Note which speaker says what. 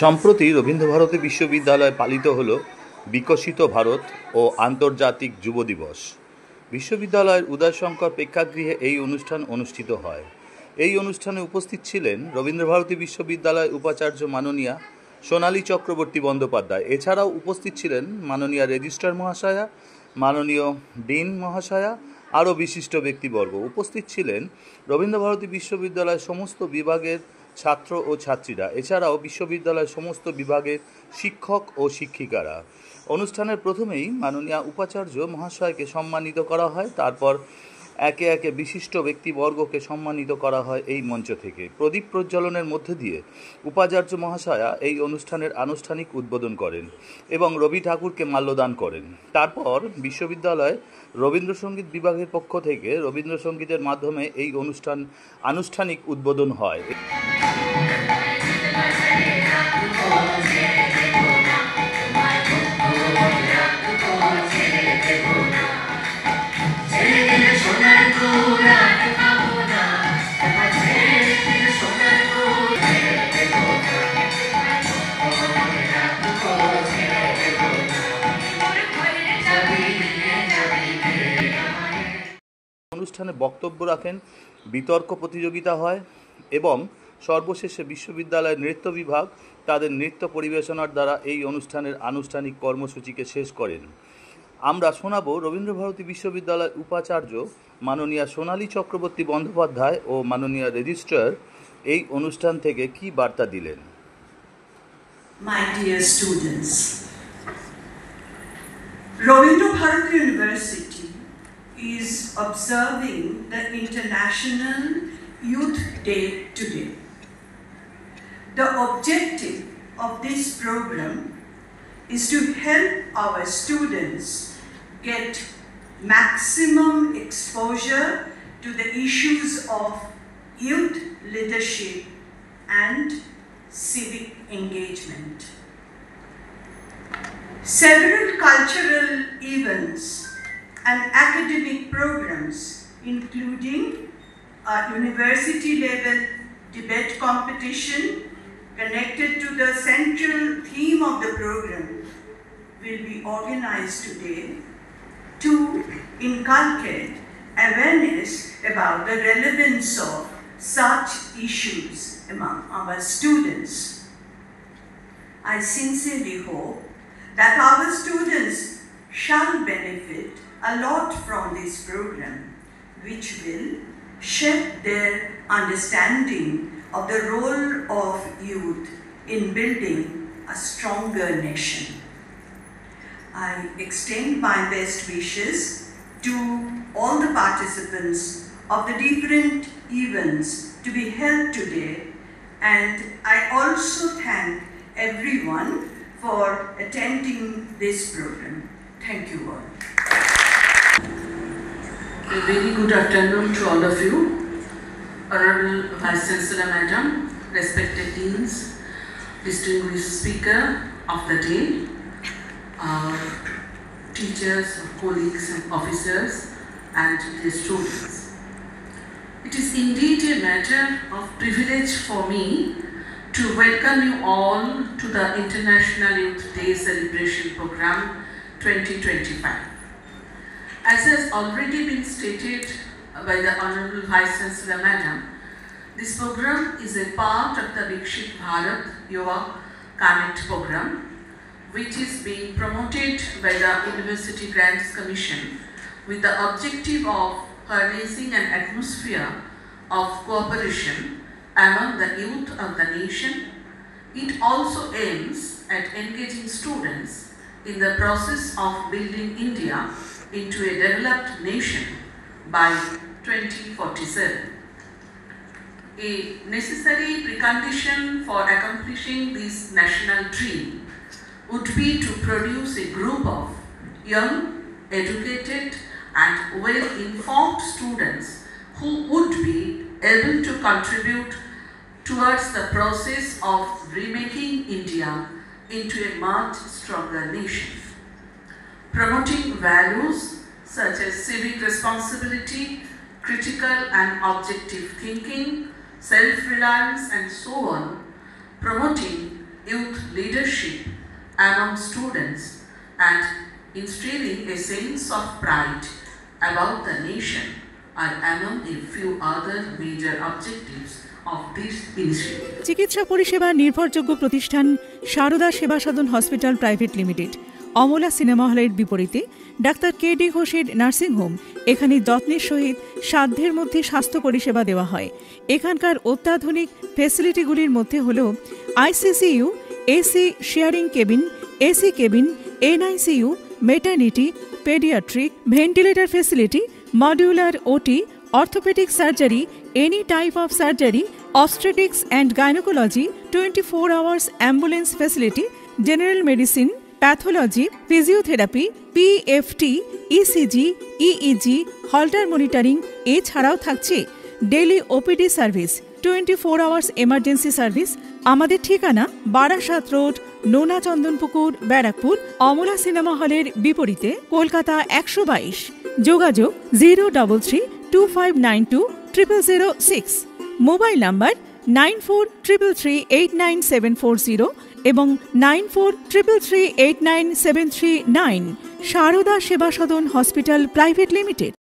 Speaker 1: সম্প্রতি রবীন্দ্রভারতী বিশ্ববিদ্যালয়ে পালিত হল বিকশিত ভারত ও আন্তর্জাতিক যুব দিবস। বিশ্ববিদ্যালয়ের উদয়শঙ্কর প্রেক্ষাগৃহে এই অনুষ্ঠান অনুষ্ঠিত হয়। এই অনুষ্ঠানে উপস্থিত ছিলেন রবীন্দ্রভারতী বিশ্ববিদ্যালয়ের উপাচার্য মাননীয়া সোনালী চক্রবর্তী বন্দ্যোপাধ্যায়। এছাড়াও উপস্থিত ছিলেন মাননীয়া রেজিস্ট্রার মহাশয়া, মাননীয় ডিন মহাশয়া, আরও বিশিষ্ট ব্যক্তিবর্গ। উপস্থিত ছিলেন রবীন্দ্রভারতী বিশ্ববিদ্যালয়ের সমস্ত বিভাগের ছাত্র ও ছাত্রীরা, এছাড়াও বিশ্ববিদ্যালয়ের সমস্ত বিভাগের শিক্ষক ও শিক্ষিকারা। অনুষ্ঠানের প্রথমেই মাননীয় উপাচার্য মহাশয়কে সম্মানিত করা হয়, তারপর একে একে বিশিষ্ট ব্যক্তিবর্গকে সম্মানিত করা হয় এই মঞ্চ থেকে। প্রদীপ প্রজ্বলনের মধ্যে দিয়ে উপাচার্য মহাশয়া এই অনুষ্ঠানের আনুষ্ঠানিক উদ্বোধন করেন এবং রবি ঠাকুরকে মাল্যদান করেন। তারপর বিশ্ববিদ্যালয় রবীন্দ্রসঙ্গীত বিভাগের পক্ষ থেকে রবীন্দ্রসঙ্গীতের মাধ্যমে এই অনুষ্ঠান আনুষ্ঠানিক উদ্বোধন হয়। অনুষ্ঠানে বক্তব্য রাখেন, বিতর্ক প্রতিযোগিতা হয় এবং সর্বশেষে বিশ্ববিদ্যালয়ের নৃত্য বিভাগ তাদের নৃত্য পরিবেশনার দ্বারা এই অনুষ্ঠানের আনুষ্ঠানিক কর্মসূচিকে শেষ করেন। আমরা শোনাব রবীন্দ্রভারতী বিশ্ববিদ্যালয়ের উপাচার্য মাননীয়া সোনালী চক্রবর্তী বন্দ্যোপাধ্যায় ও মাননীয়া রেজিস্ট্রার এই অনুষ্ঠান থেকে কি বার্তা দিলেন।
Speaker 2: My dear students, Rabindrabharati University is observing the International Youth Day today. The objective of this program is to help our students get maximum exposure to the issues of youth leadership and civic engagement. Several cultural events and academic programs, including a university-level debate competition connected to the central theme of the program, will be organized today to inculcate awareness about the relevance of such issues among our students. I sincerely hope that our students shall benefit a lot from this program, which will shape their understanding of the role of youth in building a stronger nation. I extend my best wishes to all the participants of the different events to be held today, and I also thank everyone for attending this program. Thank you all.
Speaker 3: A very good afternoon to all of you. Honorable Vice Chancellor Madam, respected deans, distinguished speaker of the day, teachers, colleagues and officers, and the students. It is indeed a matter of privilege for me to welcome you all to the International Youth Day Celebration Program 2025. As has already been stated by the Honorable Vice Chancellor Madam, this program is a part of the Vikshit Bharat Yuva Connect program, which is being promoted by the University Grants Commission with the objective of harnessing an atmosphere of cooperation among the youth of the nation. It also aims at engaging students in the process of building India into a developed nation by 2047. A necessary precondition for accomplishing this national dream would be to produce a group of young, educated and well-informed students who would be able to contribute towards the process of remaking India into a much stronger nation. Promoting values such as civic responsibility, critical and objective thinking, self-reliance and so on, promoting youth leadership among students and instilling a sense of pride about the nation are among a few other major objectives of this initiative.
Speaker 4: চিকিৎসা পরিষেবা নির্ভরযোগ্য প্রতিষ্ঠান Sarada Seva Sadan hospital private limited Amala cinema হলের বিপরীতে doctor KD. ঘোষের nursing home. এখানে যত্নের সহিত সাধ্যের মধ্যে স্বাস্থ্য পরিষেবা দেওয়া হয়। এখানকার অত্যাধুনিক ফেসিলিটিগুলির মধ্যে হল ICCU, AC sharing cabin, AC cabin, NICU, maternity, paediatric, ventilator facility, modular OT, orthopedic surgery, any type of surgery, obstetrics and gynecology, 24 hours ambulance facility, general medicine, pathology, physiotherapy, PFT, ECG, EEG, Holter monitoring এছাড়াও থাকছে daily OPD service, 24 hours emergency service. আমাদের ঠিকানা Barasat road, নোনা Chandanpukur, Barrackpore, Amala cinema হলের বিপরীতে, কলকাতা 122। যোগাযোগ 03325920006। Mobile number 9433389740 এবং 9433389739। Sarada Seva Sadan hospital private limited.